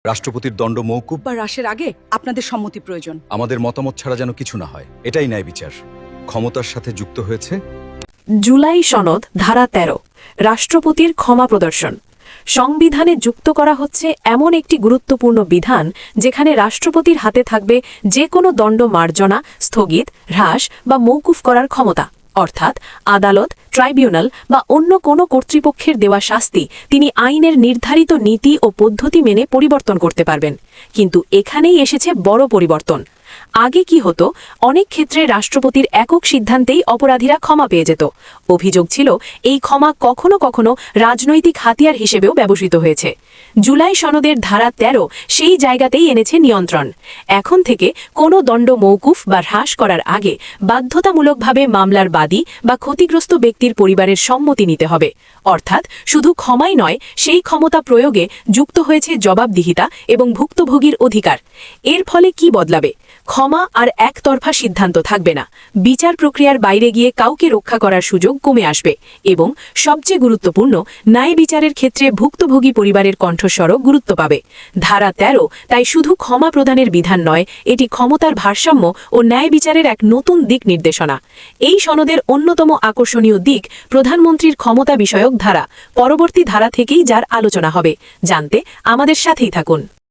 রাষ্ট্রপতির দণ্ড মওকুফ বা হ্রাসের আগে আপনাদের সম্মতি প্রয়োজন। আমাদের মতামত ছাড়া যেন কিছু না হয়, এটাই ন্যায় বিচার। ক্ষমতার সাথে যুক্ত হয়েছে জুলাই সনদ ধারা ১৩ রাষ্ট্রপতির ক্ষমা প্রদর্শন। সংবিধানে যুক্ত করা হচ্ছে এমন একটি গুরুত্বপূর্ণ বিধান যেখানে রাষ্ট্রপতির হাতে থাকবে যে কোনো দণ্ড মার্জনা, স্থগিত, হ্রাস বা মওকুফ করার ক্ষমতা। অর্থাৎ আদালত, ট্রাইব্যুনাল বা অন্য কোনো কর্তৃপক্ষের দেওয়া শাস্তি তিনি আইনের নির্ধারিত নীতি ও পদ্ধতি মেনে পরিবর্তন করতে পারবেন। কিন্তু এখানেই এসেছে বড় পরিবর্তন। আগে কি হতো, অনেক ক্ষেত্রে রাষ্ট্রপতির একক সিদ্ধান্তেই অপরাধীরা ক্ষমা পেয়ে যেত। অভিযোগ ছিল এই ক্ষমা কখনো কখনো রাজনৈতিক হাতিয়ার হিসেবেও ব্যবহৃত হয়েছে। জুলাই সনদের ধারা ১৩ সেই জায়গাতেই এনেছে নিয়ন্ত্রণ। এখন থেকে কোনো দণ্ড মওকুফ বা হ্রাস করার আগে বাধ্যতামূলকভাবে মামলার বাদী বা ক্ষতিগ্রস্ত ব্যক্তির পরিবারের সম্মতি নিতে হবে। অর্থাৎ শুধু ক্ষমাই নয়, সেই ক্ষমতা প্রয়োগে যুক্ত হয়েছে জবাবদিহিতা এবং ভুক্তভোগীর অধিকার। এর ফলে কি বদলাবে? ক্ষমা আর একতরফা সিদ্ধান্ত থাকবে না। বিচার প্রক্রিয়ার বাইরে গিয়ে কাউকে রক্ষা করার সুযোগ কমে আসবে এবং সবচেয়ে গুরুত্বপূর্ণ, ন্যায় বিচারের ক্ষেত্রে ভুক্তভোগী পরিবারের কণ্ঠস্বরও গুরুত্ব পাবে। ধারা ১৩ তাই শুধু ক্ষমা প্রদানের বিধান নয়, এটি ক্ষমতার ভারসাম্য ও ন্যায় বিচারের এক নতুন দিক নির্দেশনা। এই সনদের অন্যতম আকর্ষণীয় দিক প্রধানমন্ত্রীর ক্ষমতা বিষয়ক ধারা। পরবর্তী ধারা থেকেই যার আলোচনা হবে। জানতে আমাদের সাথেই থাকুন।